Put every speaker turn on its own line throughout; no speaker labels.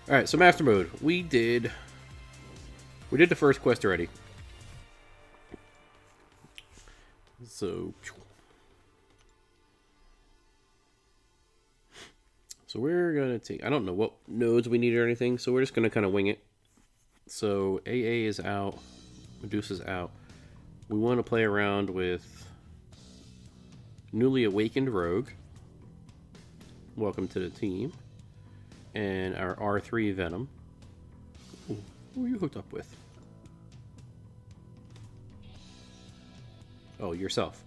Alright, so Master Mode. We did the first quest already. So we're gonna take, I don't know what nodes we need or anything, so we're just gonna kind of wing it. So AA is out, Medusa's out. We want to play around with Newly Awakened Rogue. Welcome to the team. And our R3 Venom. Ooh, who are you hooked up with? Oh, yourself.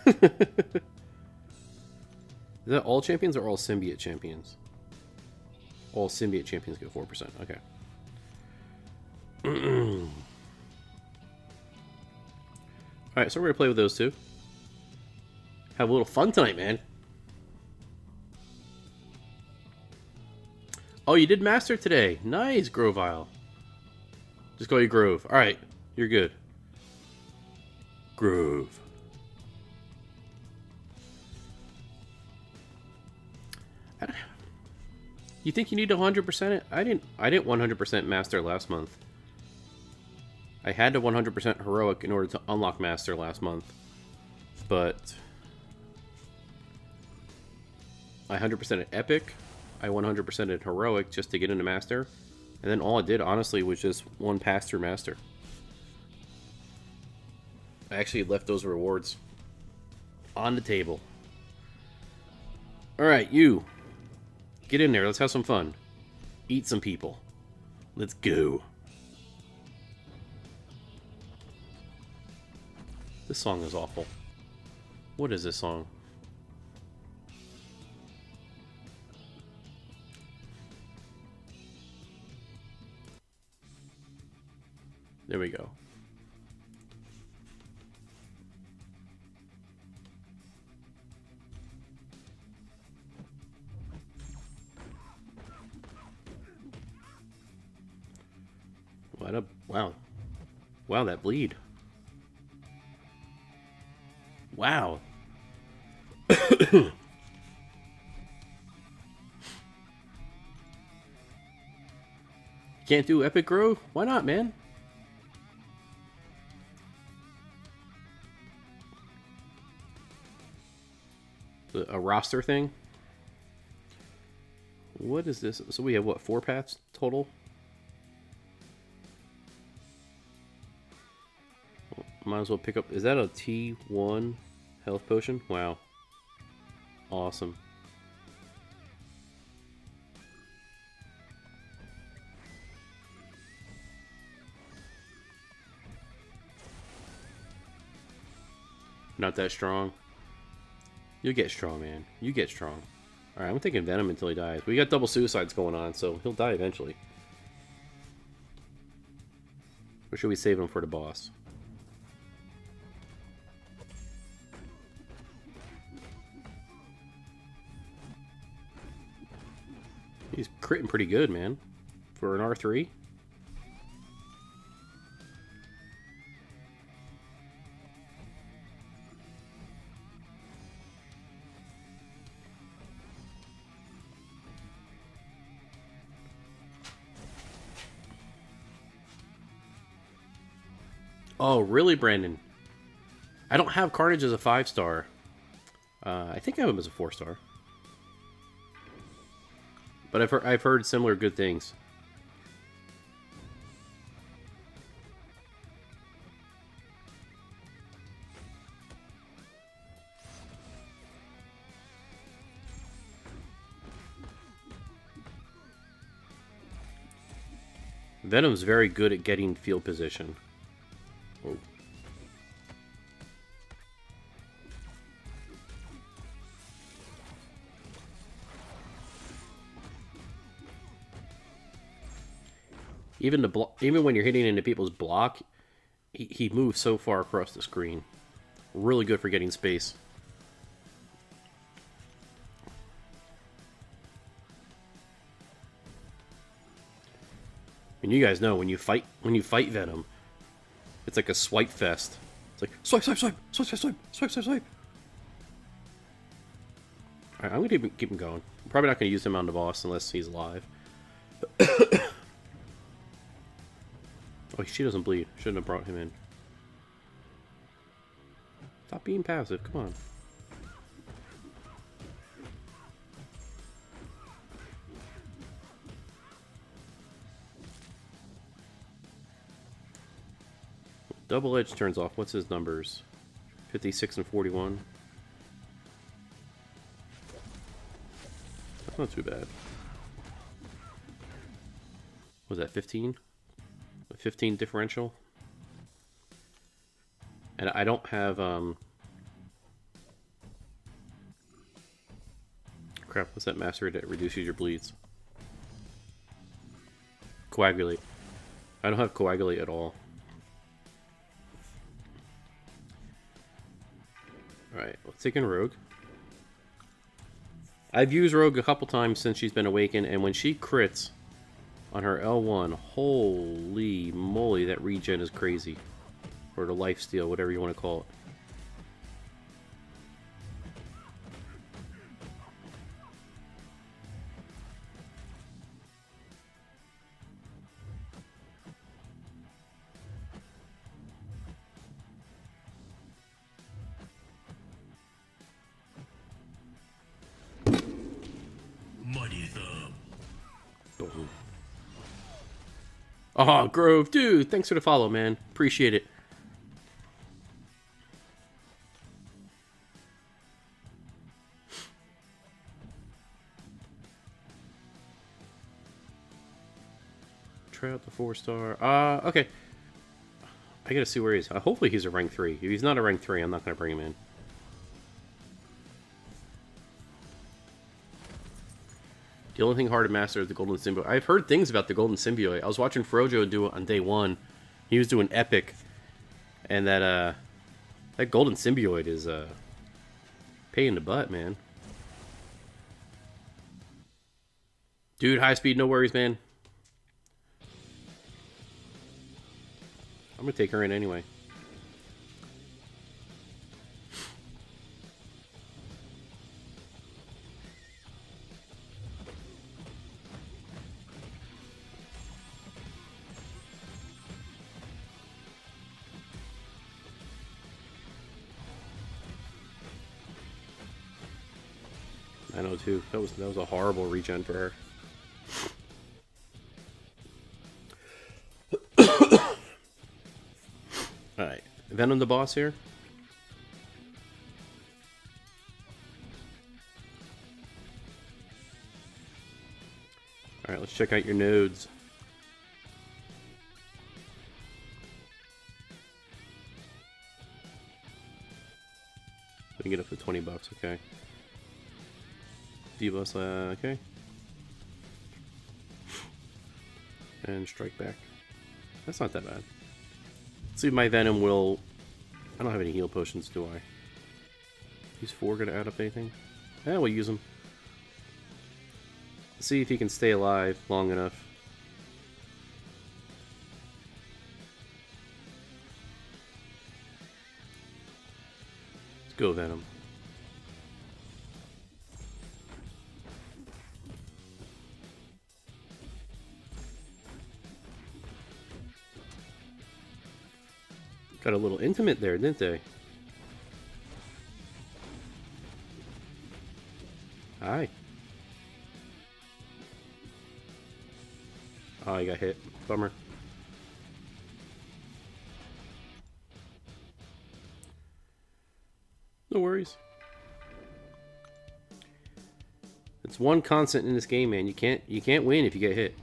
Is that all champions or all symbiote champions? All symbiote champions get 4%. Okay. Alright, so we're going to play with those two. Have a little fun tonight, man. Oh, you did Master today. Nice, Grovile. Just call you Grove. Alright, you're good. Grove. You think you need to 100% it? I didn't 100% Master last month. I had to 100% Heroic in order to unlock Master last month. But I 100% at Epic. I 100% at Heroic just to get into Master. And then all I did, honestly, was just one pass through Master. I actually left those rewards on the table. Alright, you. Get in there. Let's have some fun. Eat some people. Let's go. This song is awful. What is this song? There we go. What a... Wow. Wow, that bleed. Wow. Can't do Epic Grove? Why not, man? A roster thing? What is this? So we have, what, 4 paths total? Might as well pick up... Is that a T1 health potion? Wow. Awesome. Not that strong. You'll get strong, man. You get strong. Alright, I'm taking Venom until he dies. We got double suicides going on, so he'll die eventually. Or should we save him for the boss? He's critting pretty good, man. For an R3. Oh, really, Brandon? I don't have Carnage as a 5-star. I think I have him as a 4-star. But I've heard similar good things. Venom's very good at getting field position. Oh. Even when you're hitting into people's block, he moves so far across the screen. Really good for getting space. And you guys know when you fight Venom, it's like a swipe fest. It's like swipe, swipe, swipe, swipe, swipe, swipe, swipe, swipe, swipe. Alright, I'm gonna keep him going. I'm probably not gonna use him on the boss unless he's alive. Oh, she doesn't bleed. Shouldn't have brought him in. Stop being passive. Come on. Double Edge turns off. What's his numbers? 56 and 41. That's not too bad. Was that 15? A 15 differential? And I don't have, crap, what's that mastery that reduces your bleeds? Coagulate. I don't have Coagulate at all. Alright, let's take in Rogue. I've used Rogue a couple times since she's been awakened, and when she crits on her L1, holy moly, that regen is crazy. Or the lifesteal, whatever you want to call it. Oh, Grove, dude, thanks for the follow, man. Appreciate it. Try out the 4-star. Okay. I gotta see where he is. Hopefully he's a rank 3. If he's not a rank 3, I'm not gonna bring him in. The only thing hard to master is the Golden Symbiote. I've heard things about the Golden Symbiote. I was watching Frojo do it on day 1. He was doing epic. And that Golden Symbiote is pain in the butt, man. Dude, high speed, no worries, man. I'm gonna take her in anyway. I know too. That was a horrible regen for her. Alright. Venom the boss here. Alright, let's check out your nodes. We can get up to 20 bucks, okay. Debuffs, okay. And strike back. That's not that bad. Let's see if my Venom will... I don't have any heal potions, do I? These 4 gonna add up anything? Yeah, we'll use them. See if he can stay alive long enough. Let's go, Venom. Got a little intimate there, didn't they? Hi. Oh, I got hit. Bummer. No worries. It's one constant in this game, man. You can't win if you get hit.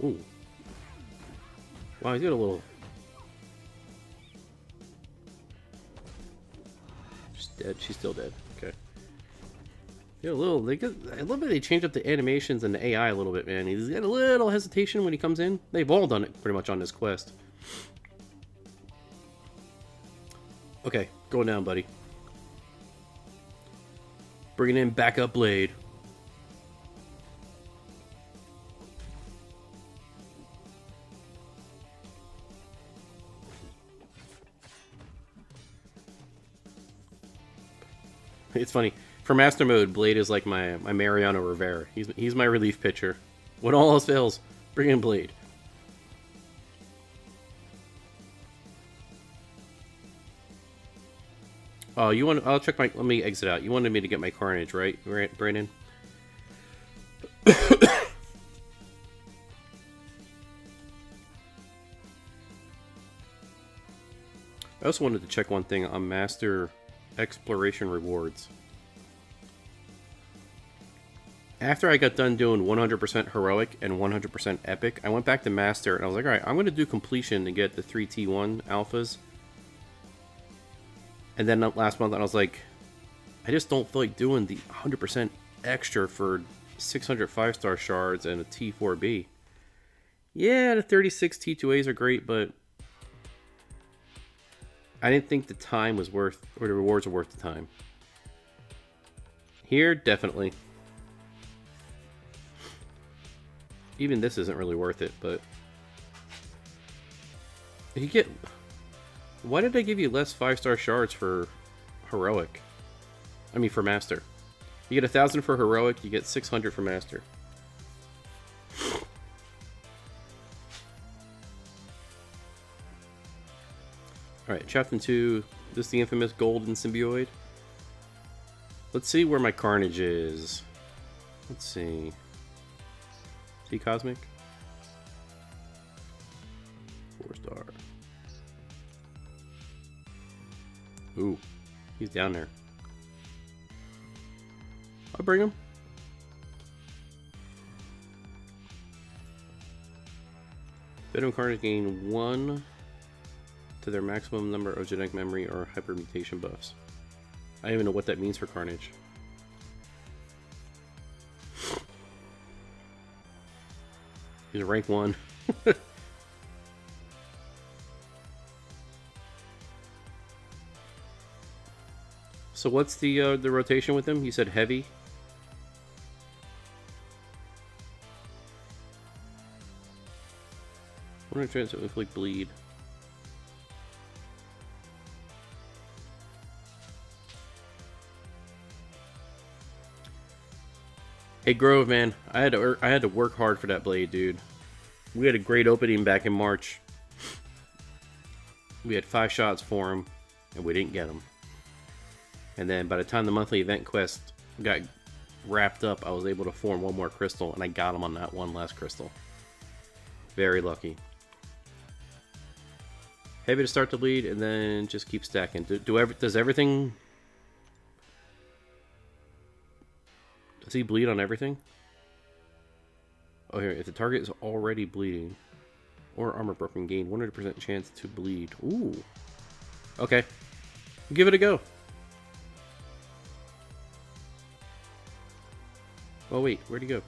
Ooh. Wow, he's got a little... She's dead. She's still dead. Okay. Yeah, a little... I love that they changed up the animations and the AI a little bit, man. He's got a little hesitation when he comes in. They've all done it pretty much on this quest. Okay, going down, buddy. Bringing in backup blade. It's funny. For Master Mode, Blade is like my Mariano Rivera. He's my relief pitcher. When all else fails, bring in Blade. Oh, you want? I'll check my. Let me exit out. You wanted me to get my Carnage, right, Brandon? I also wanted to check one thing on Master Exploration rewards. After I got done doing 100% Heroic and 100% Epic, I went back to Master and I was like, alright, I'm going to do Completion to get the 3 T1 Alphas. And then last month I was like, I just don't feel like doing the 100% extra for 600 5-star shards and a T4B. Yeah, the 36 T2As are great, but I didn't think the time was worth, or the rewards were worth the time. Here, definitely. Even this isn't really worth it, but you get. Why did they give you less 5-star shards for Heroic? I mean, for Master. You get 1,000 for Heroic, you get 600 for Master. Alright, Chapter 2. This is the infamous Golden Symbiote. Let's see where my Carnage is. Let's see. T Cosmic? 4-star. Ooh, he's down there. I'll bring him. Venom Carnage gain 1 to their maximum number of genetic memory or hypermutation buffs. I don't even know what that means for Carnage. He's a rank 1. So what's the rotation with him? You said heavy. I'm gonna try to inflict bleed. Hey Grove, man, I had to work hard for that blade, dude. We had a great opening back in March. We had 5 shots for him, and we didn't get him. And then by the time the monthly event quest got wrapped up, I was able to form 1 more crystal, and I got him on that one last crystal. Very lucky. Heavy to start the bleed, and then just keep stacking. Does everything... Does he bleed on everything? Oh, here. If the target is already bleeding or armor broken, gain 100% chance to bleed. Ooh. Okay. Give it a go. Oh, wait. Where'd he go?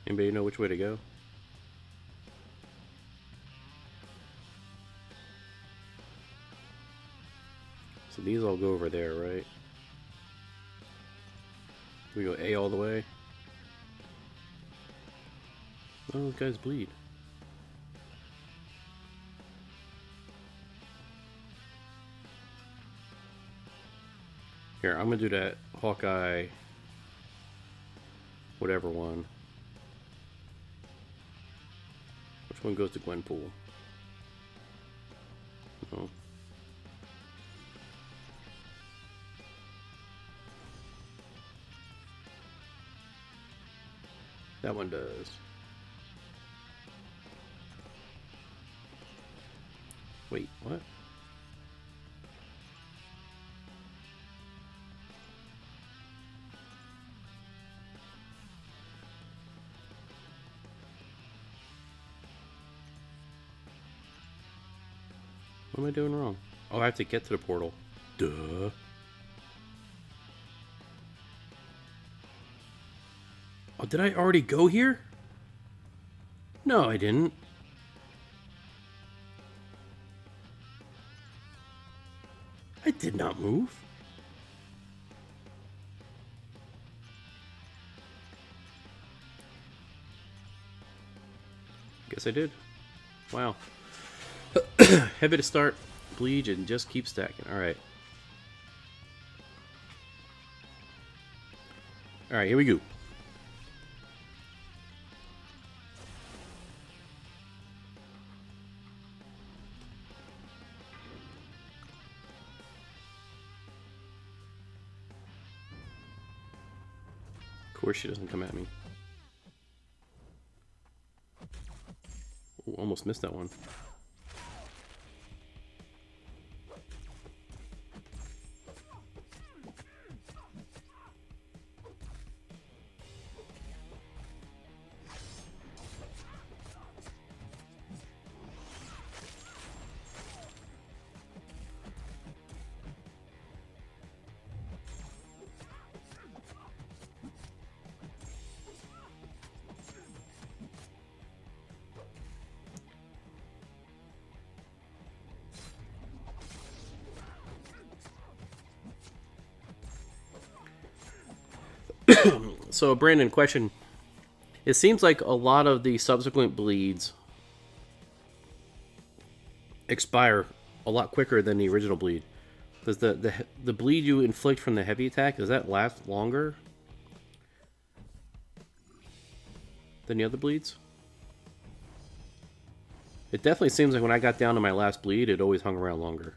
Anybody know which way to go? So these all go over there, right? We go A all the way. Oh, those guys bleed. Here, I'm gonna do that Hawkeye, whatever one. Which one goes to Gwenpool? No. That one does. Wait, what? What am I doing wrong? Oh, I have to get to the portal. Duh. Oh, did I already go here? No, I didn't. I did not move. Guess I did. Wow. Heavy to start, bleed, and just keep stacking. Alright. Alright, here we go. Of course she doesn't come at me. Ooh, almost missed that one. So, Brandon, question. It seems like a lot of the subsequent bleeds expire a lot quicker than the original bleed. Does the bleed you inflict from the heavy attack, does that last longer than the other bleeds? It definitely seems like when I got down to my last bleed, it always hung around longer.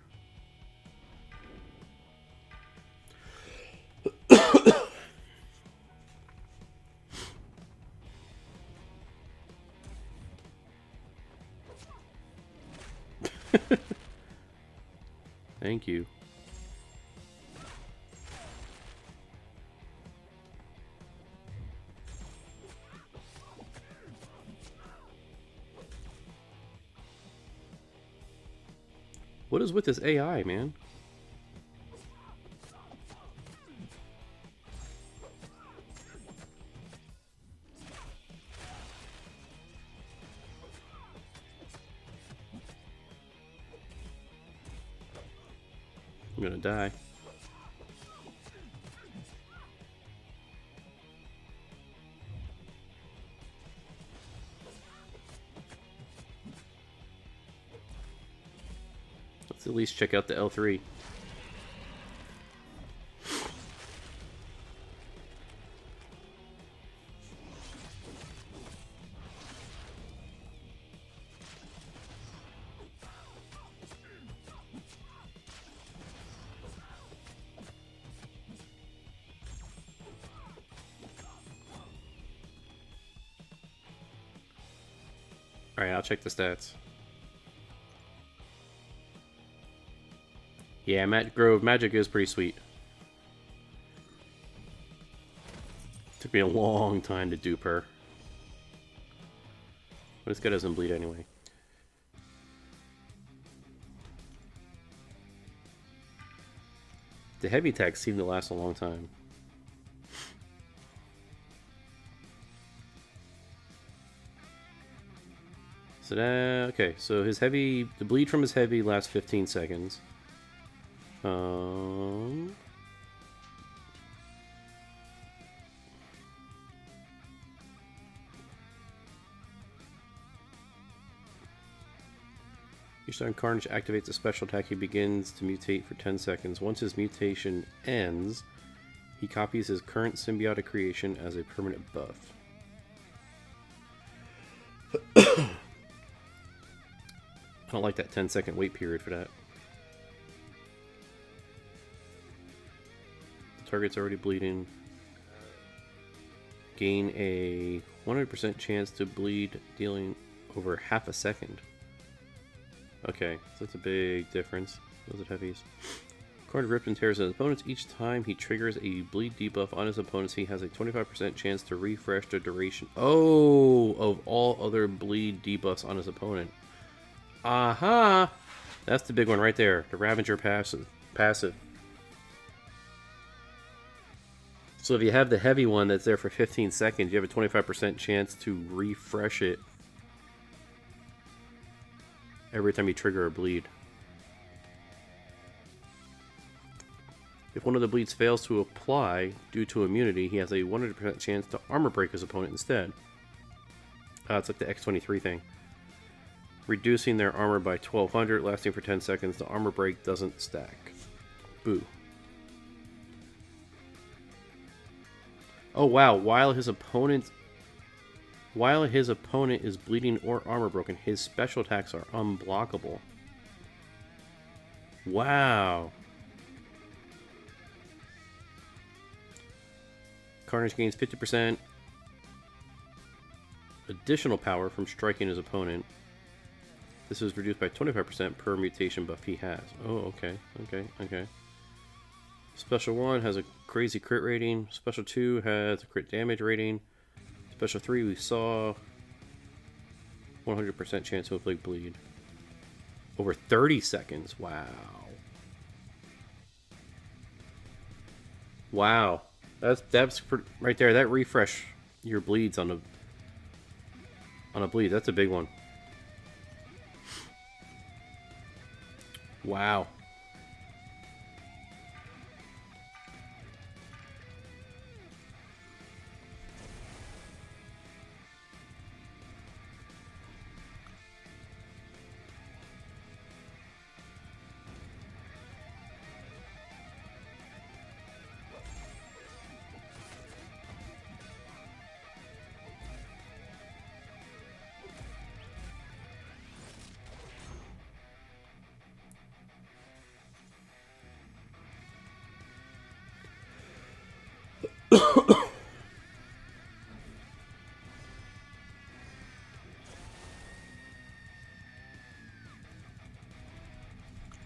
Thank you. What is with this AI, man? I'm gonna die. Let's at least check out the L3. Alright, I'll check the stats. Yeah, Grove Magic is pretty sweet. Took me a long time to dupe her. But this guy doesn't bleed anyway. The heavy attacks seem to last a long time. So that, okay, so his heavy, the bleed from his heavy lasts 15 seconds. Each time Carnage activates a special attack, he begins to mutate for 10 seconds. Once his mutation ends, he copies his current symbiotic creation as a permanent buff. I don't like that 10-second wait period for that. The target's already bleeding. Gain a 100% chance to bleed, dealing over half a second. Okay, so that's a big difference. Those are heavies. Carnage rips and tears his opponents. Each time he triggers a bleed debuff on his opponents, he has a 25% chance to refresh the duration. Oh, of all other bleed debuffs on his opponent. Aha! That's the big one right there. The Ravager passive. So if you have the heavy one that's there for 15 seconds, you have a 25% chance to refresh it every time you trigger a bleed. If one of the bleeds fails to apply due to immunity, he has a 100% chance to armor break his opponent instead. It's like the X-23 thing. Reducing their armor by 1200, lasting for 10 seconds. The armor break doesn't stack. Boo. Oh wow, while his opponent is bleeding or armor broken, his special attacks are unblockable. Wow. Carnage gains 50% additional power from striking his opponent. This is reduced by 25% per mutation buff he has. Oh, okay. Special 1 has a crazy crit rating. Special 2 has a crit damage rating. Special 3 we saw 100% chance to inflict bleed. Over 30 seconds. Wow. Wow. That's right there. That refresh your bleeds on a bleed. That's a big one. Wow.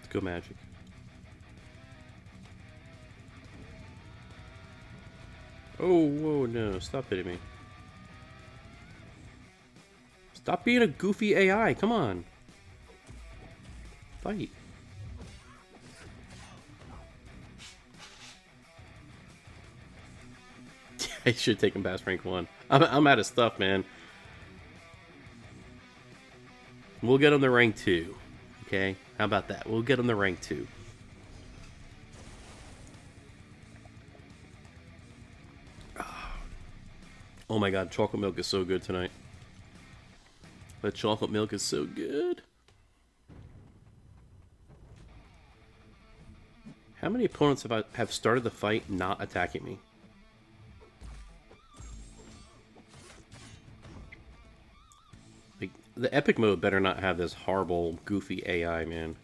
Let's go magic. Oh, whoa, no. Stop hitting me. Stop being a goofy AI. Come on. Fight. I should take him past rank 1. I'm out of stuff, man. We'll get him to rank 2. Okay? How about that? We'll get him to rank 2. Oh my god, chocolate milk is so good tonight. The chocolate milk is so good. How many opponents have started the fight not attacking me? Like, the epic mode better not have this horrible, goofy AI, man.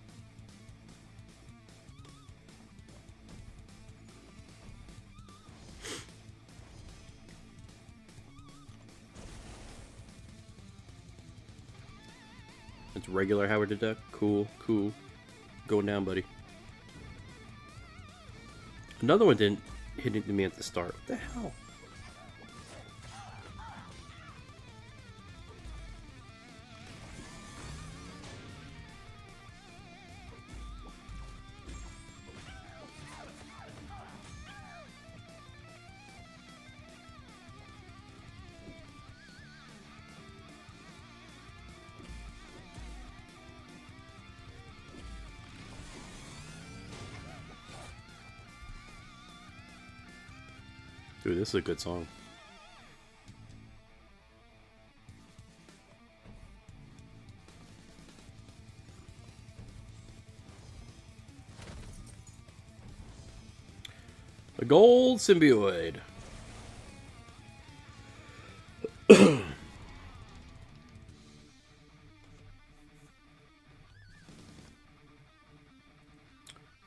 It's regular Howard the Duck. Cool, cool. Going down, buddy. Another one didn't hit into me at the start. What the hell? Dude, this is a good song. The gold symbiote.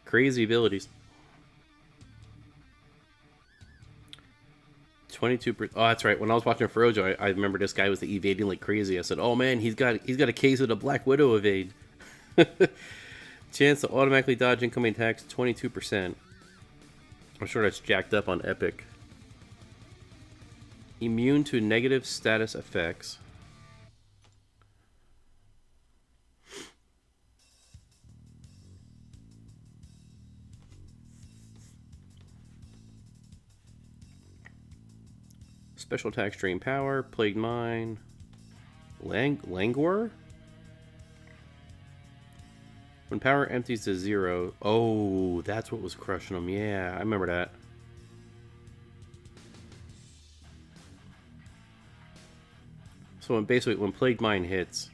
Crazy abilities. 22%. Oh, that's right. When I was watching Frojo, I remember this guy was evading like crazy. I said, "Oh man, he's got a case of the Black Widow evade." Chance to automatically dodge incoming attacks 22%. I'm sure that's jacked up on Epic. Immune to negative status effects. Special attack, Strain Power, Plagued Mine, Languor? When power empties to 0. Oh, that's what was crushing them. Yeah, I remember that. So basically, when Plagued Mine hits,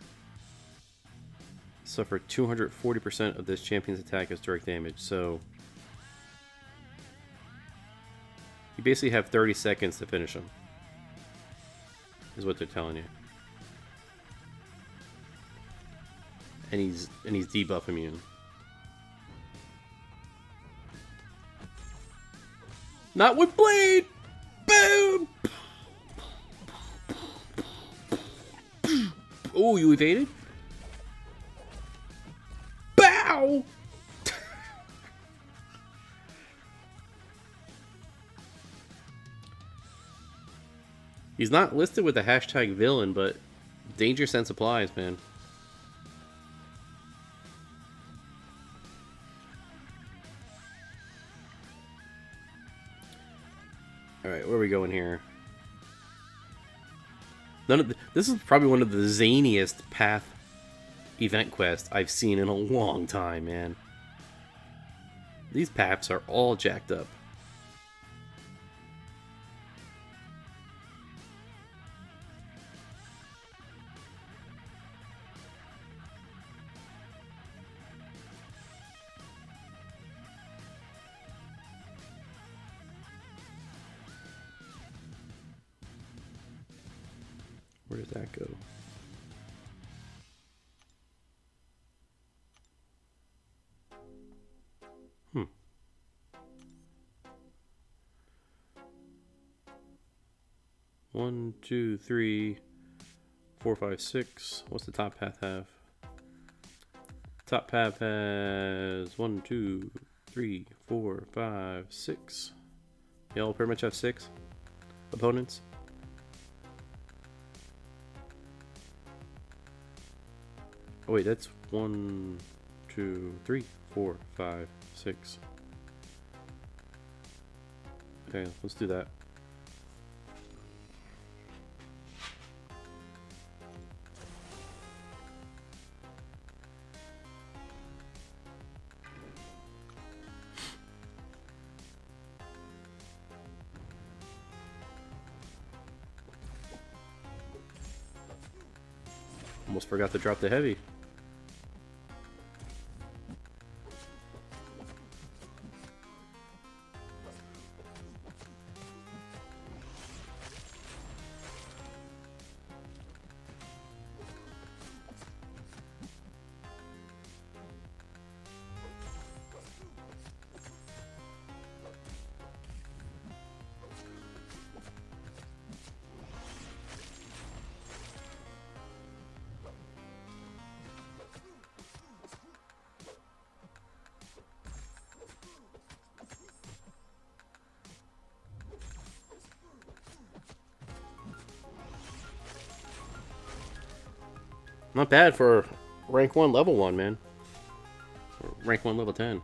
suffer 240% of this champion's attack as direct damage. So you basically have 30 seconds to finish him, is what they're telling you. And he's debuff immune. Not with Blade! Boom! Oh, you evaded? Bow! He's not listed with the hashtag villain, but danger sense applies, man. Alright, where are we going here? This is probably one of the zaniest path event quests I've seen in a long time, man. These paths are all jacked up. Where does that go? One, two, three, 4, 5, 6. What's the top path have? Top path has 1, 2, 3, 4, 5, 6. They all pretty much have 6 opponents. Oh wait, that's 1, 2, 3, 4, 5, 6. Okay, let's do that. Almost forgot to drop the heavy. Not bad for rank 1, level 1, man. Or rank 1, level 10.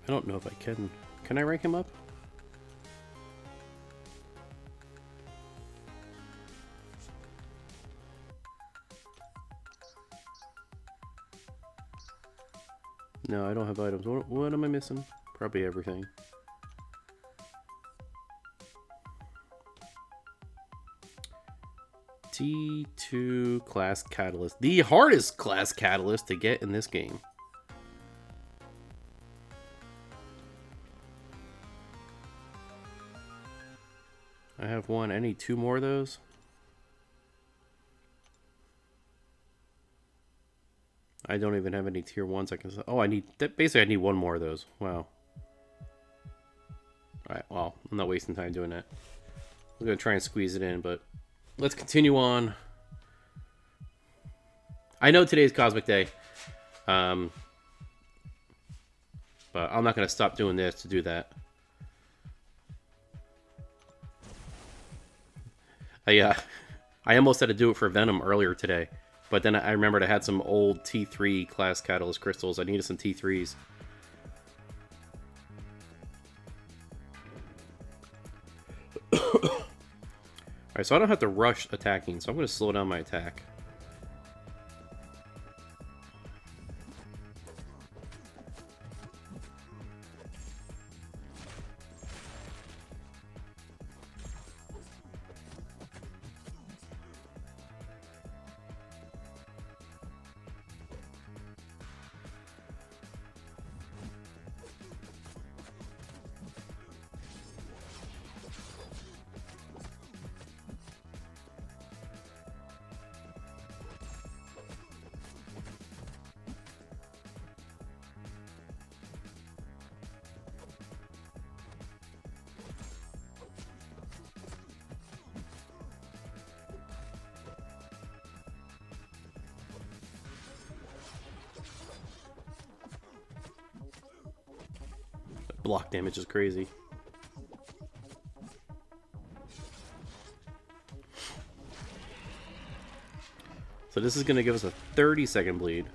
I don't know if I can. Can I rank him up? No, I don't have items. What am I missing? Probably everything. T2 class catalyst. The hardest class catalyst to get in this game. I have one. I need 2 more of those. I don't even have any tier 1s I can... Oh, I need... Basically, I need 1 more of those. Wow. Alright, well, I'm not wasting time doing that. I'm going to try and squeeze it in, but... Let's continue on. I know today's Cosmic Day. But I'm not going to stop doing this to do that. I almost had to do it for Venom earlier today, but then I remembered I had some old T3 class catalyst crystals. I needed some T3s. Alright, so I don't have to rush attacking, so I'm going to slow down my attack. Block damage is crazy. So this is going to give us a 30-second bleed.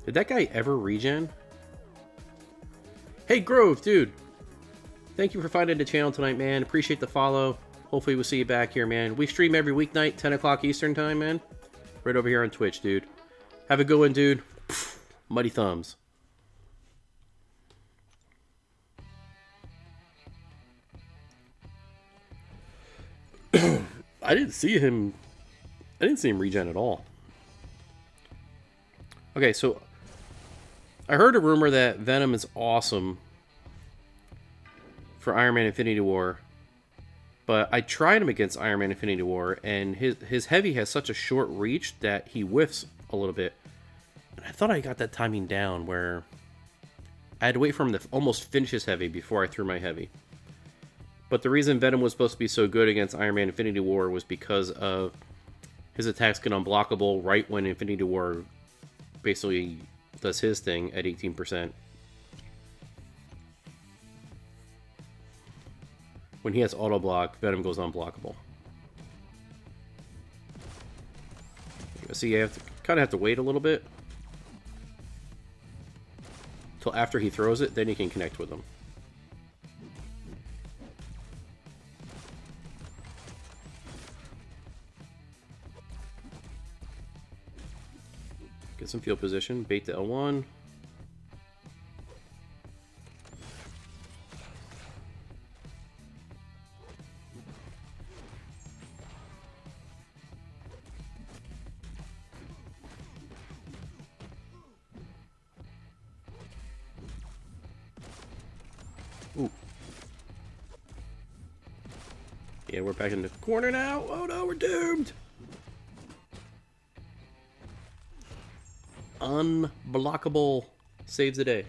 Did that guy ever regen? Hey Grove, dude. Thank you for finding the channel tonight, man. Appreciate the follow. Hopefully we'll see you back here, man. We stream every weeknight, 10 o'clock Eastern time, man. Right over here on Twitch, dude. Have a good one, dude. Muddy thumbs. I didn't see him regen at all. Okay, so I heard a rumor that Venom is awesome for Iron Man Infinity War, but I tried him against Iron Man Infinity War, and his heavy has such a short reach that he whiffs a little bit. And I thought I got that timing down where I had to wait for him to almost finish his heavy before I threw my heavy. But the reason Venom was supposed to be so good against Iron Man Infinity War was because of his attacks get unblockable right when Infinity War basically does his thing at 18%. When he has auto block, Venom goes unblockable. See, you kind of have to wait a little bit till after he throws it, then you can connect with him. Get some field position, bait the L1. Ooh. Yeah, we're back in the corner now. Oh no, we're doomed. Unblockable saves the day.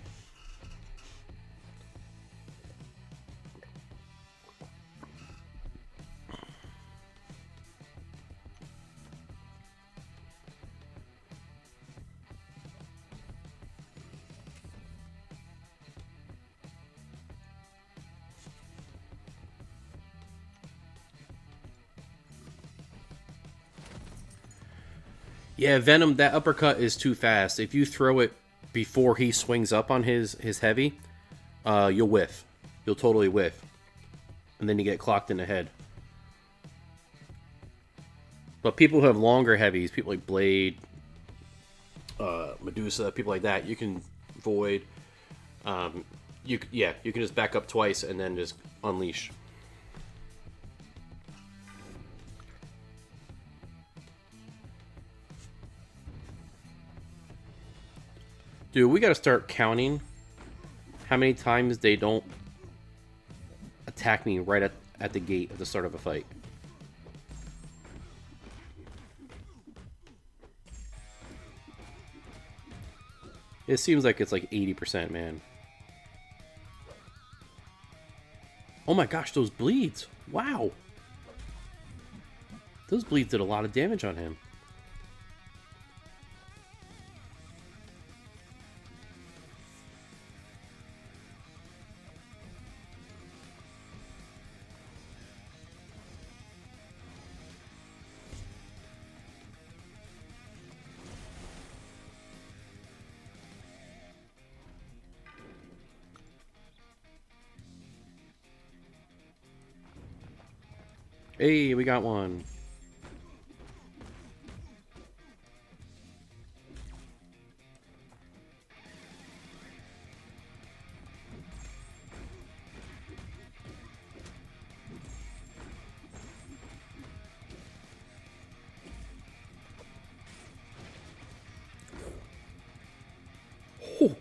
Yeah, Venom, that uppercut is too fast. If you throw it before he swings up on his heavy, you'll whiff. You'll totally whiff. And then you get clocked in the head. But people who have longer heavies, people like Blade, Medusa, people like that, you can void. You can just back up twice and then just unleash. Dude, we gotta start counting how many times they don't attack me right at the gate at the start of a fight. It seems like it's like 80%, man. Oh my gosh, those bleeds. Wow. Those bleeds did a lot of damage on him. Hey, we got one. Oh,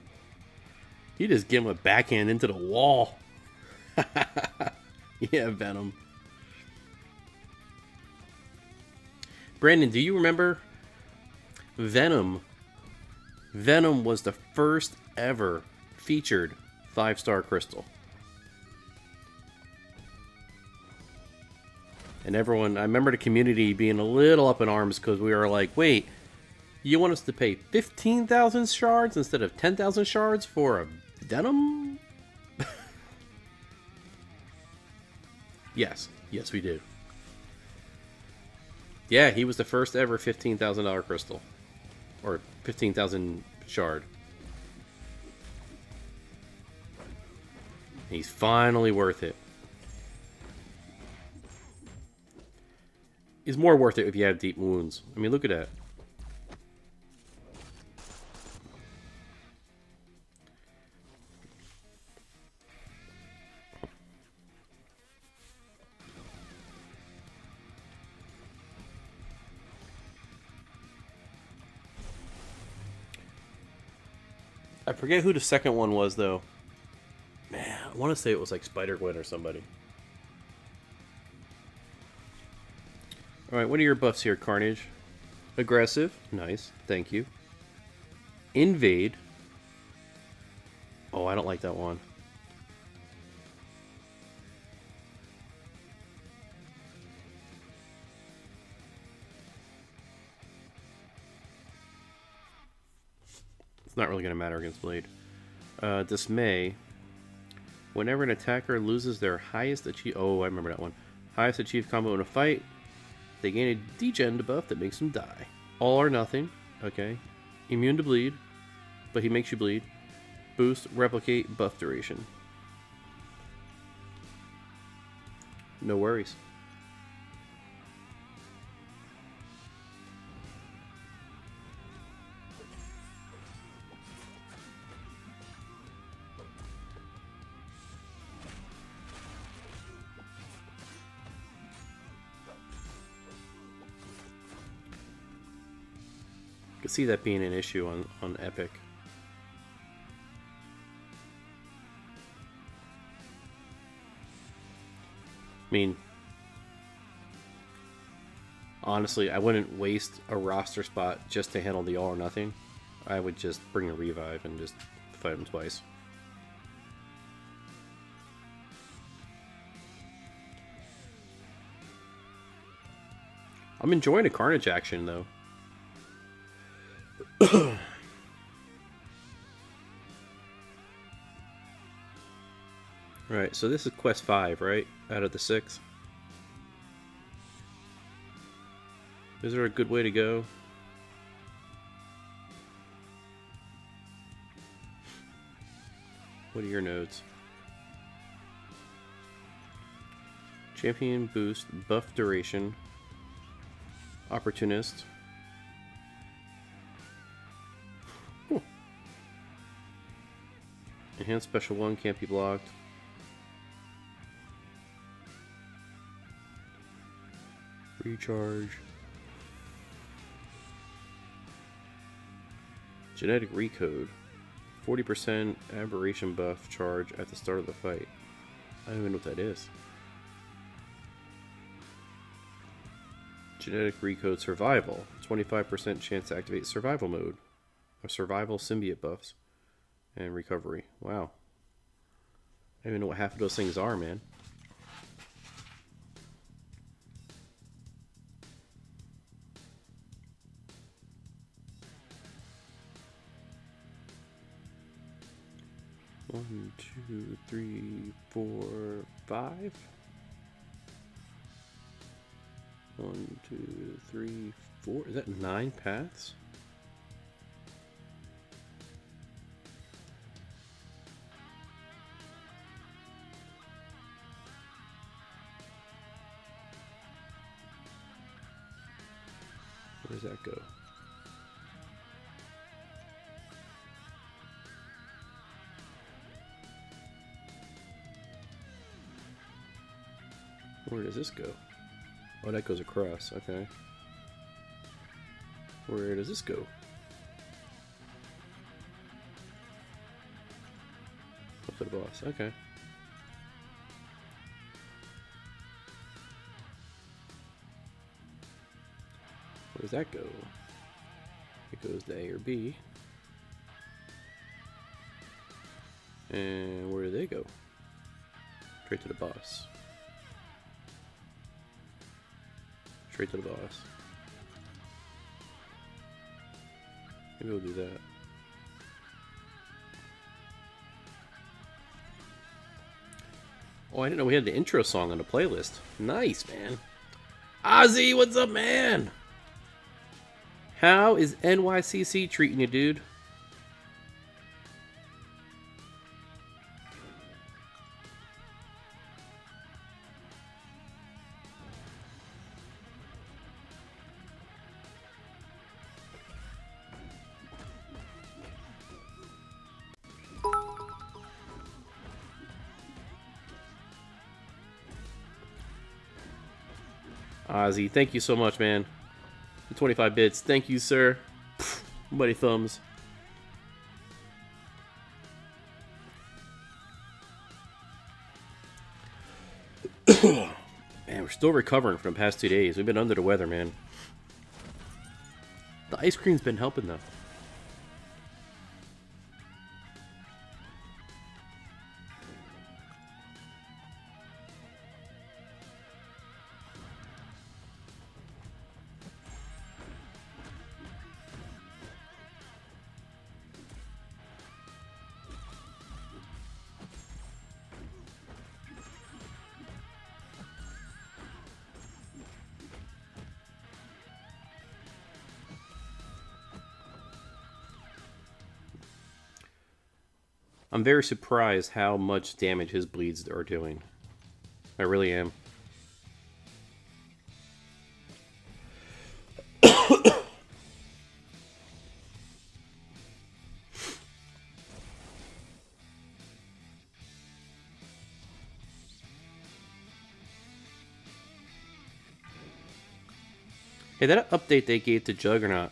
you just give him a backhand into the wall. Yeah, Venom. Brandon, do you remember Venom? Venom was the first ever featured 5-star crystal. And everyone, I remember the community being a little up in arms because we were like, wait, you want us to pay 15,000 shards instead of 10,000 shards for a Venom? Yes, we did. Yeah, he was the first ever $15,000 crystal. Or 15,000 shard. He's finally worth it. He's more worth it if you have deep wounds. I mean, look at that. I forget who the second one was, though. Man, I want to say it was like Spider-Gwen or somebody. Alright, what are your buffs here, Carnage? Aggressive. Nice. Thank you. Invade. Oh, I don't like that one. It's not really going to matter against Blade. Dismay. Whenever an attacker loses their highest achieved... Oh, I remember that one. Highest achieved combo in a fight, they gain a degen debuff that makes them die. All or nothing. Okay. Immune to bleed, but he makes you bleed. Boost, replicate, buff duration. No worries. I could see that being an issue on Epic. I mean, honestly, I wouldn't waste a roster spot just to handle the all or nothing. I would just bring a revive and just fight him twice. I'm enjoying the Carnage action, though. Alright, so this is quest 5, right? Out of the 6. Is there a good way to go? What are your nodes? Champion boost, buff duration, opportunist. Enhanced special 1 can't be blocked. Recharge. Genetic recode. 40% aberration buff charge at the start of the fight. I don't even know what that is. Genetic recode survival. 25% chance to activate survival mode. Or survival symbiote buffs. And recovery. Wow. I don't even know what half of those things are, man. One, two, three, 4, 5. 1, 2, 3, 4. Is that 9 paths? Where does that go? Where does this go? Oh, that goes across. Okay. Where does this go? Up to the boss. Okay. Where does that go? It goes to A or B. And where do they go? Straight to the boss. Straight to the boss. Maybe we'll do that. Oh, I didn't know we had the intro song on the playlist. Nice, man. Ozzy, what's up, man? How is NYCC treating you, dude? Ozzy, thank you so much, man. 25 bits. Thank you, sir. Buddy thumbs. Man, we're still recovering from the past 2 days. We've been under the weather, man. The ice cream's been helping, though. I'm very surprised how much damage his bleeds are doing. I really am. Hey, that update they gave to Juggernaut,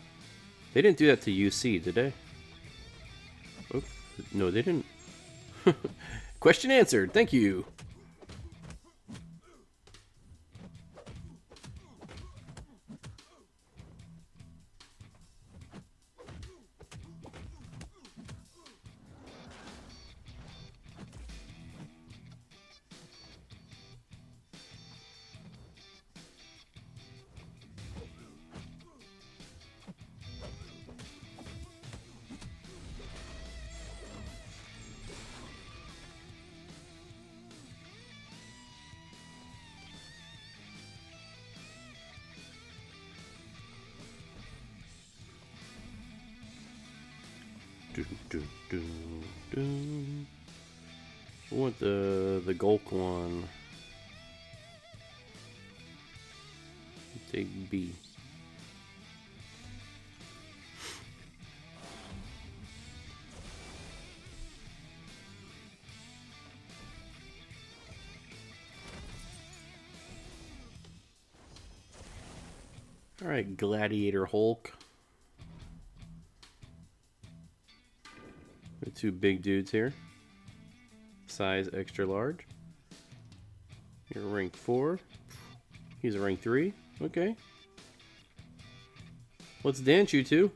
they didn't do that to UC, did they? Oops. No, they didn't. Question answered. Thank you. I want the Gulk one. Take B. All right, Gladiator Hulk. The two big dudes here. Size extra large. You're rank 4. He's a rank 3. Okay. Let's dance, you two.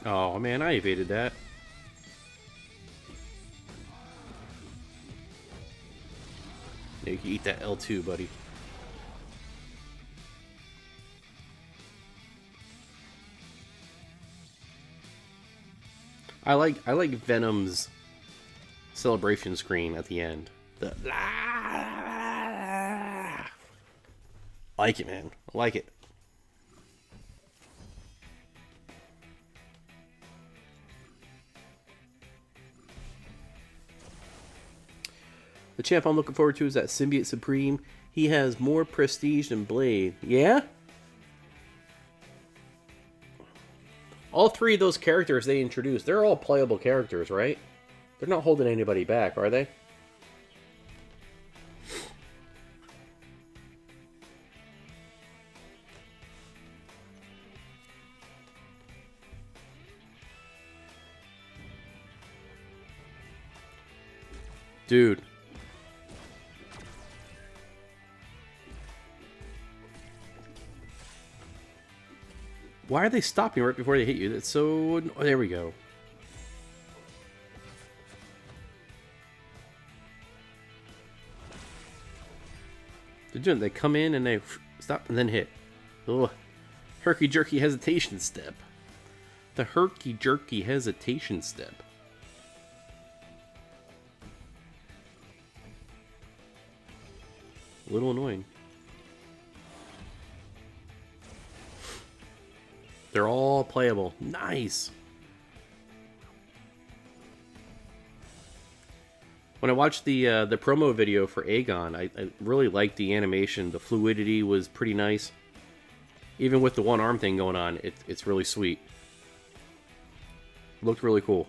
Oh man, I evaded that. Yeah, you can eat that L2, buddy. I like Venom's celebration screen at the end. The I like it, man. I like it. The champ I'm looking forward to is that Symbiote Supreme. He has more prestige than Blade. Yeah? All three of those characters they introduced, they're all playable characters, right? They're not holding anybody back, are they? Dude. Why are they stopping right before they hit you? That's so... Oh, there we go. They come in and they stop and then hit. Ugh. Herky-jerky hesitation step. The herky-jerky hesitation step. A little annoying. They're all playable. Nice. When I watched the promo video for Aegon, I really liked the animation. The fluidity was pretty nice. Even with the one arm thing going on, it's really sweet. Looked really cool.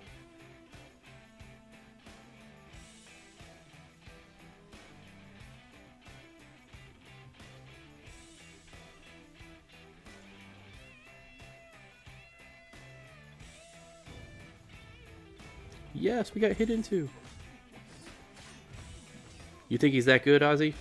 Yes, we got hit into. You think he's that good, Ozzy?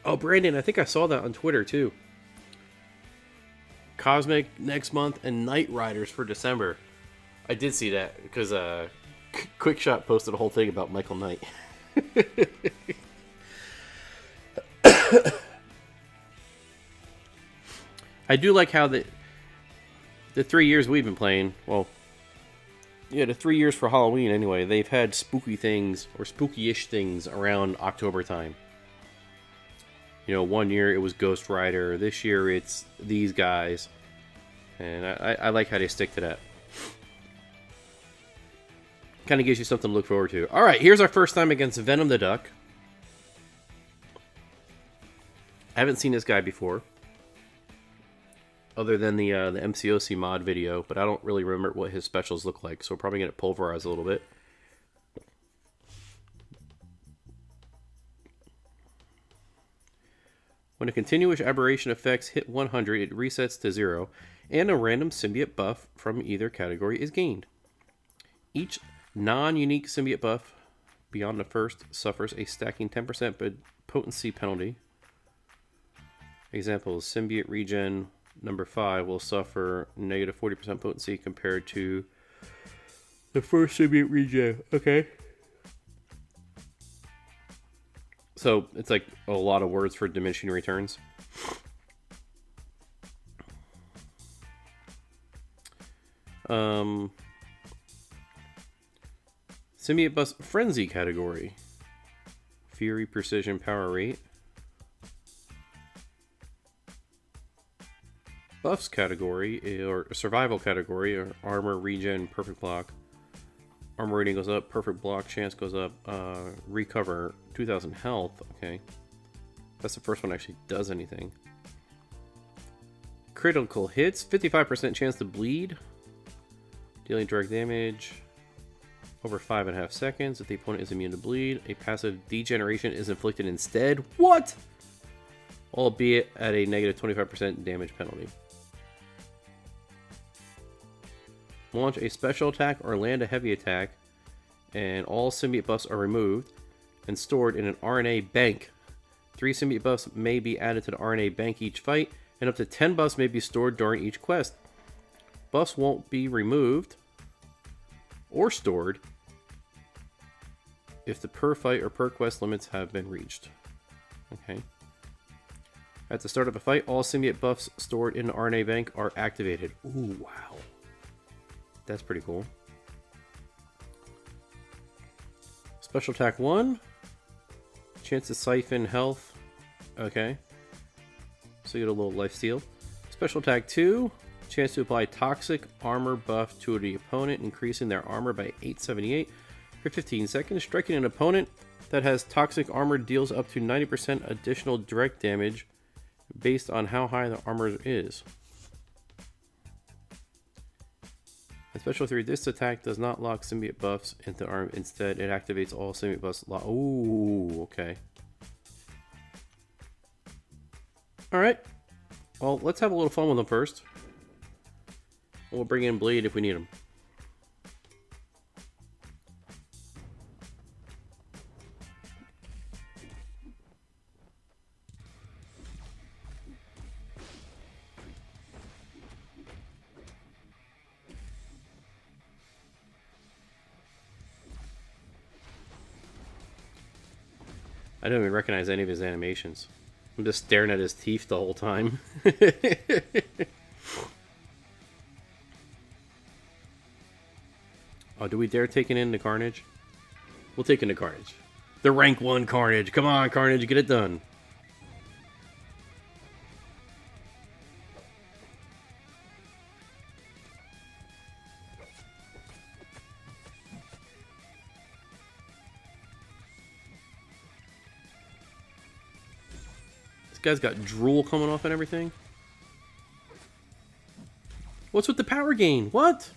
Oh, Brandon, I think I saw that on Twitter too. Cosmic next month and Night Riders for December. I did see that because Quickshot posted a whole thing about Michael Knight. I do like how the 3 years we've been playing, well, yeah, the 3 years for Halloween anyway, they've had spooky things, or spooky-ish things around October time. You know, one year it was Ghost Rider, this year it's these guys. And I like how they stick to that. Kind of gives you something to look forward to. Alright, here's our first time against Venom the Duck. I haven't seen this guy before. Other than the MCOC mod video, but I don't really remember what his specials look like, so we're probably going to pulverize a little bit. When a continuous aberration effects hit 100, it resets to 0, and a random symbiote buff from either category is gained. Each non-unique symbiote buff beyond the first suffers a stacking 10% potency penalty. Examples, symbiote regen number 5 will suffer negative 40% potency compared to the first symbiote regen. Okay. So it's like a lot of words for diminishing returns. Symbiote Bus Frenzy category. Fury, Precision, Power Rate. Buffs category, or Survival category, or Armor, Regen, Perfect Block. Armor rating goes up, Perfect Block chance goes up, Recover 2000 health. Okay. That's the first one that actually does anything. Critical hits, 55% chance to bleed. Dealing direct damage over 5.5 seconds. If the opponent is immune to bleed, a passive degeneration is inflicted instead. What? Albeit at a negative 25% damage penalty. Launch a special attack or land a heavy attack And all symbiote buffs are removed and stored in an RNA bank. 3 symbiote buffs may be added to the RNA bank each fight, and up to 10 buffs may be stored during each quest. Buffs won't be removed or stored if the per fight or per quest limits have been reached. Okay. At the start of a fight, all symbiote buffs stored in the RNA bank are activated. Ooh, wow. That's pretty cool. Special attack 1. Chance to siphon health. Okay. So you get a little life steal. Special attack 2. Chance to apply toxic armor buff to the opponent, increasing their armor by 878 for 15 seconds. Striking an opponent that has toxic armor deals up to 90% additional direct damage based on how high the armor is. And special 3, this attack does not lock symbiote buffs into arm. Instead, it activates all symbiote buffs. Ooh, okay. Alright. Well, let's have a little fun with them first. We'll bring in Blade if we need him. I don't even recognize any of his animations. I'm just staring at his teeth the whole time. Oh, do we dare take it into Carnage? We'll take it into Carnage. The rank 1 Carnage. Come on, Carnage, get it done. This guy's got drool coming off and everything. What's with the power gain? What?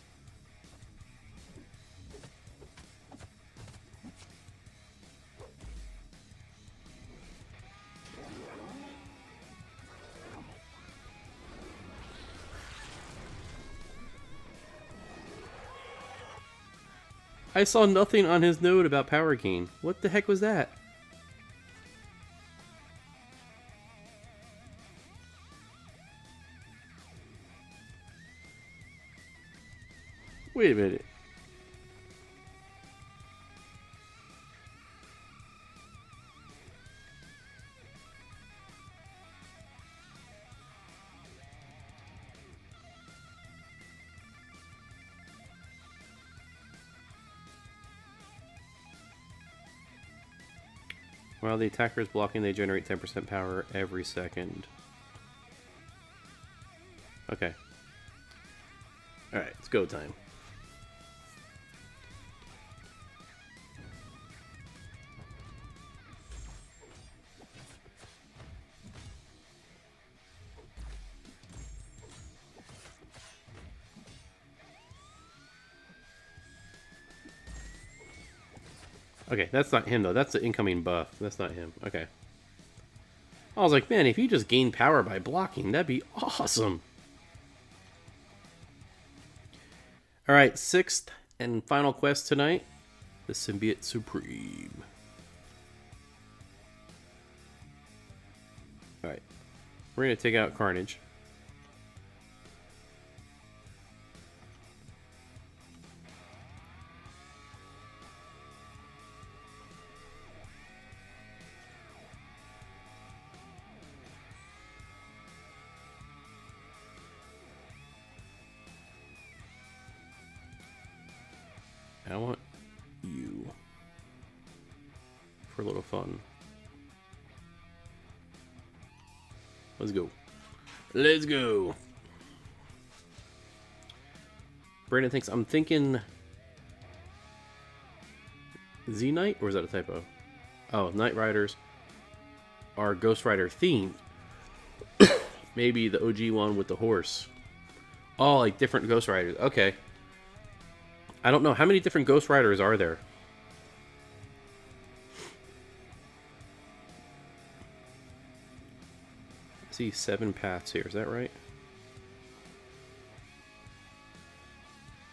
I saw nothing on his note about power gain. What the heck was that? Wait a minute. While the attacker is blocking, they generate 10% power every second. Okay. Alright, it's go time. Okay, that's not him though. That's the incoming buff. That's not him. Okay. I was like, man, if you just gain power by blocking, that'd be awesome. Alright, 6th and final quest tonight. The Symbiote Supreme. Alright. We're going to take out Carnage. I want you for a little fun. Let's go. Let's go. Brandon thinks I'm thinking Z-Knight, or is that a typo? Oh, Knight Riders are Ghost Rider themed. Maybe the OG one with the horse. Oh, like different Ghost Riders. Okay. I don't know. How many different Ghost Riders are there? I see 7 paths here. Is that right?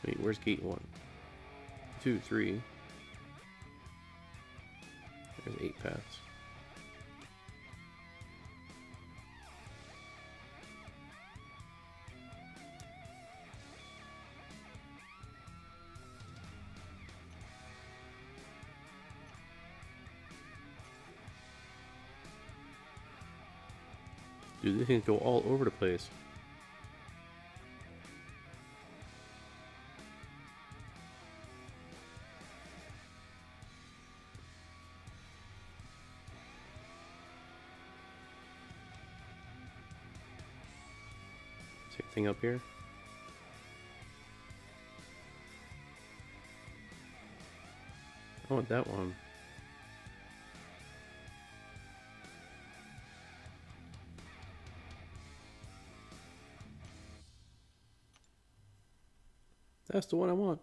Wait, where's gate 1? 2, 3, There's 8 paths. Dude, they can go all over the place. Same thing up here. I want that one. That's the one I want.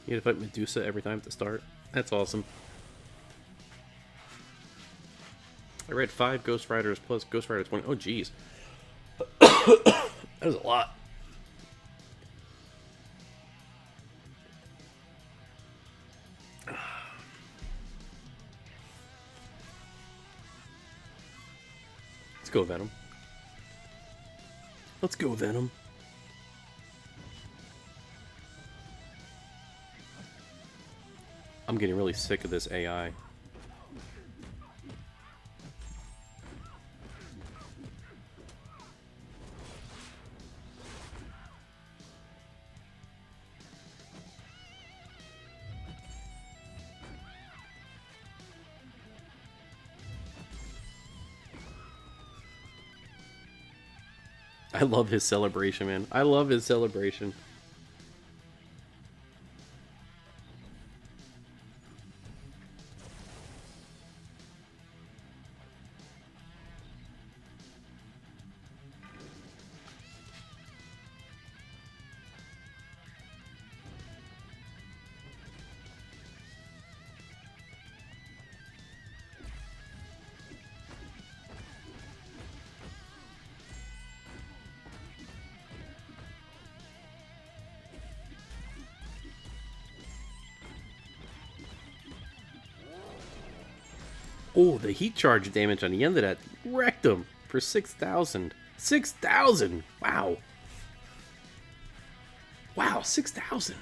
You gotta fight Medusa every time at the start. That's awesome. I read 5 Ghost Riders plus Ghost Rider 20. Oh, geez. That is a lot. Let's go, Venom. Let's go, Venom. I'm getting really sick of this AI. I love his celebration, man. I love his celebration. Oh, the heat charge damage on the end of that wrecked him for 6,000. 6,000! Wow. Wow, 6,000.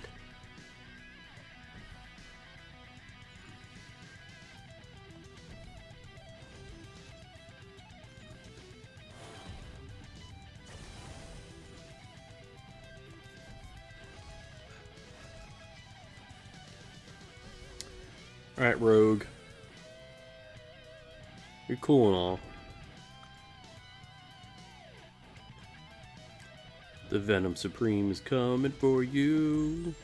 Alright, Rogue. You're cool and all. The Venom Supreme is coming for you.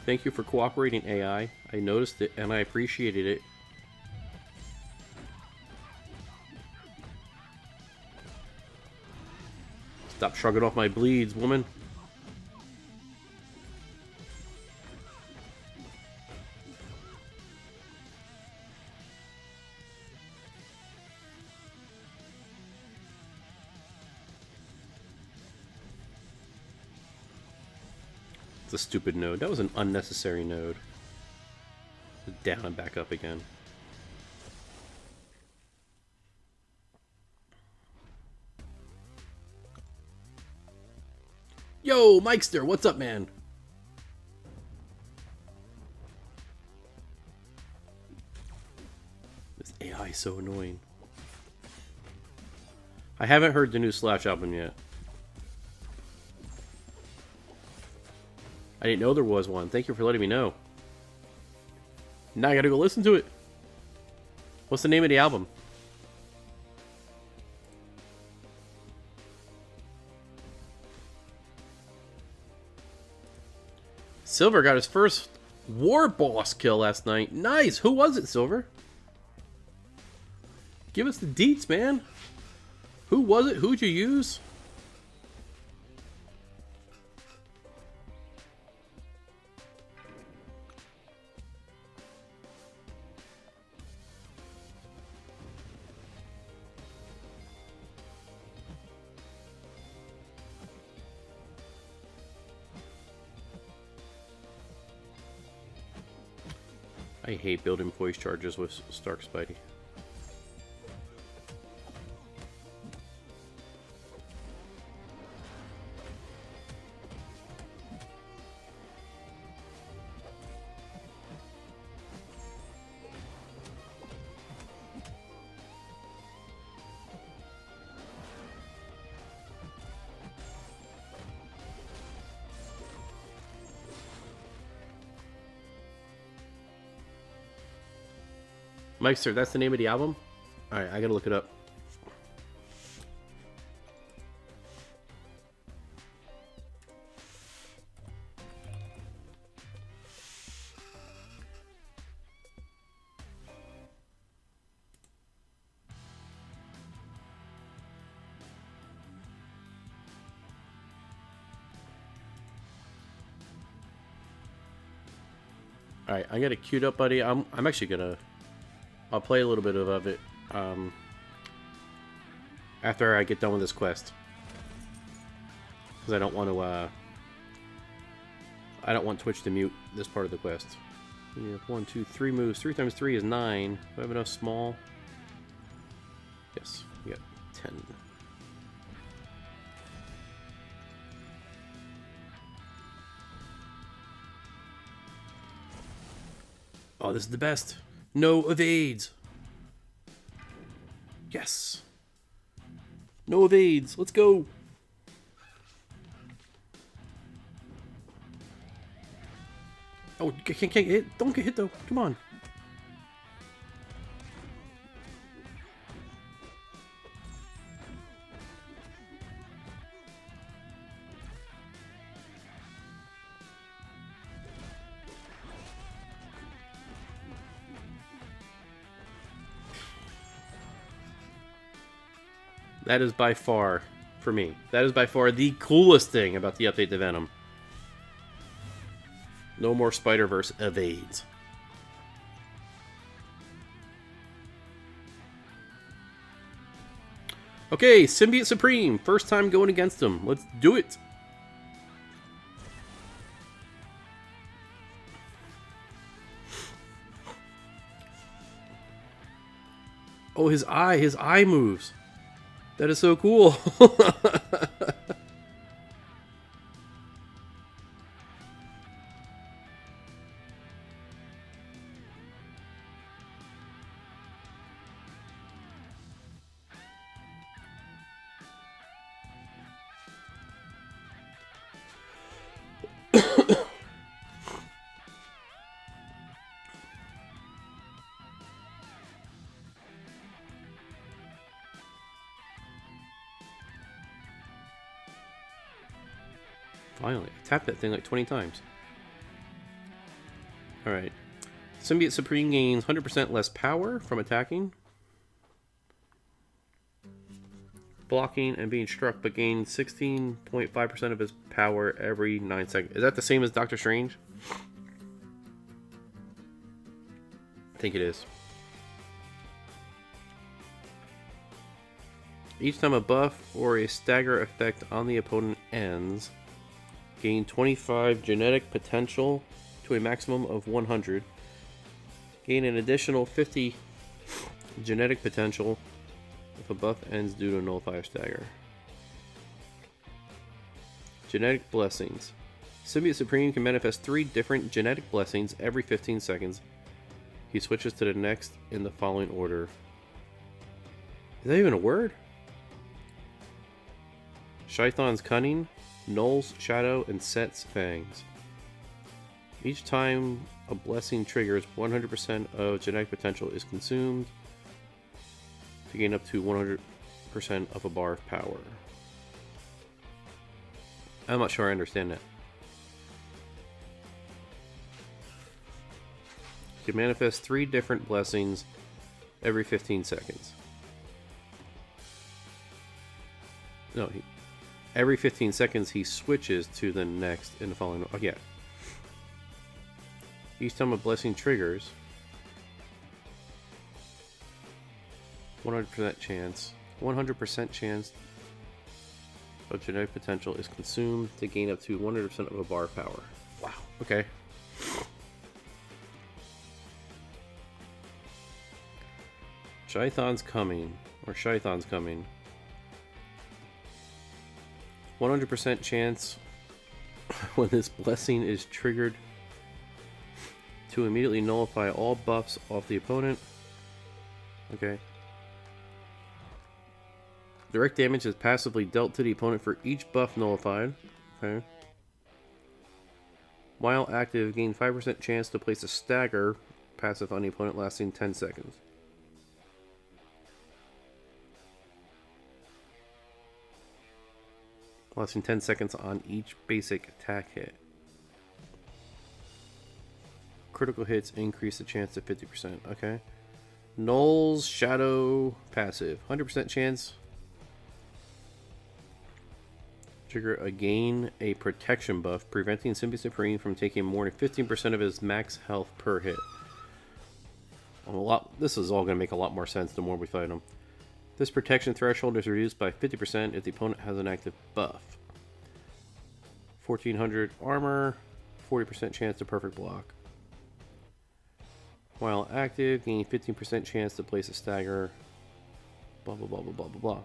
Thank you for cooperating, AI. I noticed it and I appreciated it. Stop shrugging off my bleeds, woman. It's a stupid node. That was an unnecessary node. Down and back up again. Yo, Mikester, what's up, man? This AI is so annoying. I haven't heard the new Slash album yet. I didn't know there was one. Thank you for letting me know. Now I gotta go listen to it. What's the name of the album? Silver got his first war boss kill last night. Nice! Who was it, Silver? Give us the deets, man. Who was it? Who'd you use? I hate building poise charges with Stark Spidey. Mike, sir, that's the name of the album? Alright, I gotta look it up. Alright, I got it queued up, buddy. I'm actually gonna... I'll play a little bit of it after I get done with this quest, because I don't want to. I don't want Twitch to mute this part of the quest. We have 1, 2, 3 moves. 3 times 3 is 9. Do I have enough small? Yes, we got 10. Oh, this is the best. No evades. Yes. No evades. Let's go. Oh, can't get hit. Don't get hit though. Come on. That is by far, for me, that is by far the coolest thing about the update to Venom. No more Spider-Verse evades. Okay, Symbiote Supreme. First time going against him. Let's do it. Oh, his eye moves. That is so cool. Finally, I tapped that thing like 20 times. Alright. Symbiote Supreme gains 100% less power from attacking, blocking, and being struck, but gains 16.5% of his power every 9 seconds. Is that the same as Doctor Strange? I think it is. Each time a buff or a stagger effect on the opponent ends, gain 25 genetic potential to a maximum of 100. Gain an additional 50 genetic potential if a buff ends due to a nullifier stagger. Genetic blessings. Symbiote Supreme can manifest 3 different genetic blessings every 15 seconds. He switches to the next in the following order. Is that even a word? Shython's Cunning, Null's Shadow, and Set's Fangs. Each time a blessing triggers, 100% of genetic potential is consumed to gain up to 100% of a bar of power. I'm not sure I understand that. You can manifest 3 different blessings every 15 seconds. No, every 15 seconds he switches to the next in the following. Oh, yeah. Each time a blessing triggers, 100% chance of genetic potential is consumed to gain up to 100% of a bar of power. Wow. Okay. Shython's coming. Or Shython's coming. 100% chance when this blessing is triggered to immediately nullify all buffs off the opponent. Okay. Direct damage is passively dealt to the opponent for each buff nullified. Okay. While active, gain 5% chance to place a stagger passive on the opponent lasting 10 seconds. Lasting 10 seconds on each basic attack hit. Critical hits increase the chance to 50%. Okay. Null's Shadow passive. 100% chance. Trigger gain a protection buff, preventing Symbiote Supreme from taking more than 15% of his max health per hit. This is all going to make a lot more sense the more we fight him. This protection threshold is reduced by 50% if the opponent has an active buff. 1400 armor, 40% chance to perfect block. While active, gain 15% chance to place a stagger. Blah blah blah blah blah blah blah.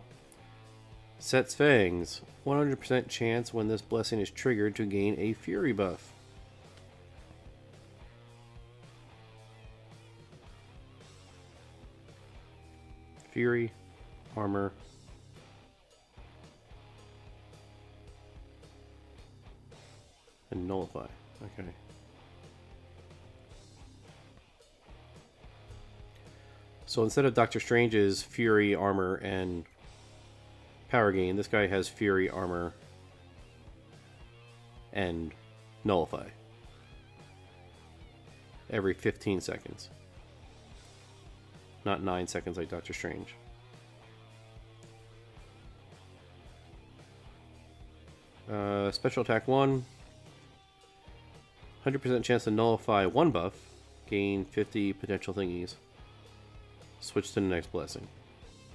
Sets Fangs. 100% chance when this blessing is triggered to gain a Fury buff. Fury, armor, and nullify. Okay. So instead of Doctor Strange's Fury, armor, and power gain, this guy has Fury, armor, and nullify. Every 15 seconds. Not 9 seconds like Doctor Strange. Special attack 1. 100% chance to nullify one buff. Gain 50 potential thingies. Switch to the next blessing.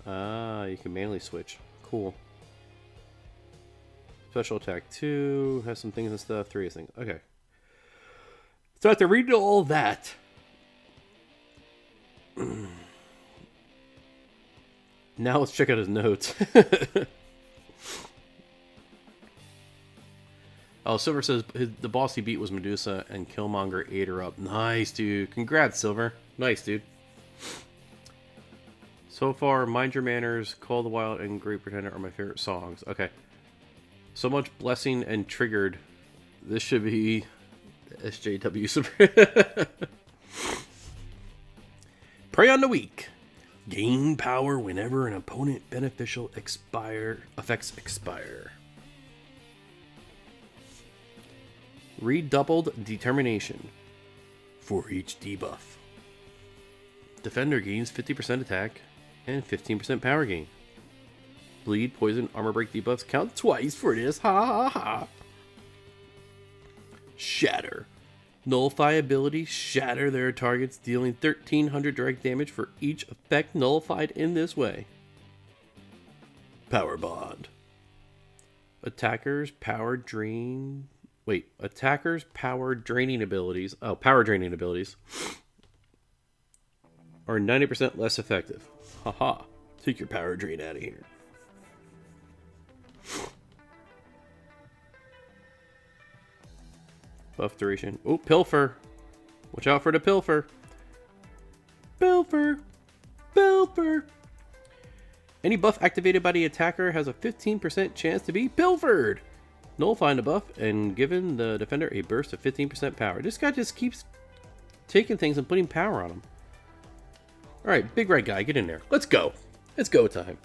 Ah, you can manually switch. Cool. Special attack 2. Has some things and stuff. 3 things. Okay. So after reading all that, now let's check out his notes. Oh, Silver says the boss he beat was Medusa and Killmonger ate her up. Nice, dude. Congrats, Silver. Nice, dude. So far, Mind Your Manners, Call the Wild, and Great Pretender are my favorite songs. Okay. So much blessing and triggered. This should be SJW. Prey on the Weak. Gain power whenever an opponent beneficial effects expire. Redoubled Determination. For each debuff. Defender gains 50% attack and 15% power gain. Bleed, poison, armor break debuffs count twice for this. Ha ha ha. Shatter. Nullify ability. Shatter their targets, dealing 1300 direct damage for each effect nullified in this way. Power Bond. Attackers power draining abilities. Oh, power draining abilities are 90% less effective. Haha. Take your power drain out of here. Buff duration. Oh, Pilfer. Watch out for the Pilfer. Pilfer. Pilfer. Any buff activated by the attacker has a 15% chance to be pilfered. Nullifying the buff and giving the defender a burst of 15% power. This guy just keeps taking things and putting power on them. Alright, big red guy, get in there. Let's go. It's go time.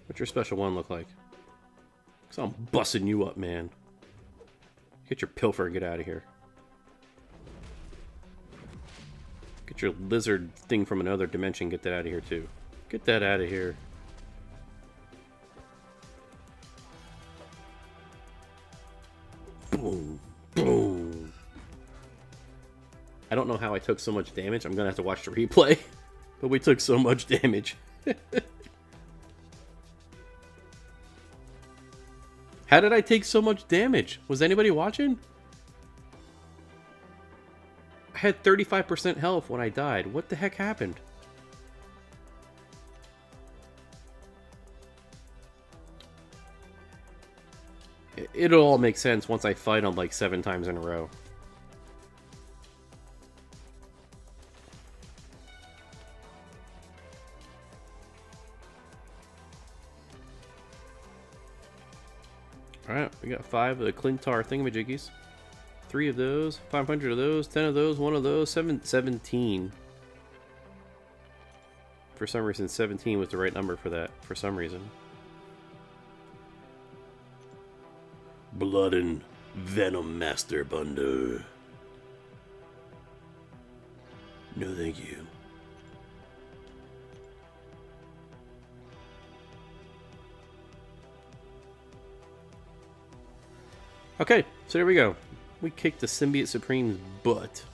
What's your special one look like? Because I'm busting you up, man. Get your pilfer and get out of here. Get your lizard thing from another dimension. Get that out of here, too. Get that out of here. Boom. Boom. I don't know how I took so much damage. I'm going to have to watch the replay. But we took so much damage. How did I take so much damage? Was anybody watching? I had 35% health when I died. What the heck happened? It'll all make sense once I fight them like 7 times in a row. Alright, we got 5 of the Clintar thingamajiggies. 3 of those, 500 of those, 10 of those, 1 of those, 17. For some reason, 17 was the right number for that, for some reason. Blood and Venom Master Bundle. No thank you. Okay, so there we go. We kicked the Symbiote Supreme's butt.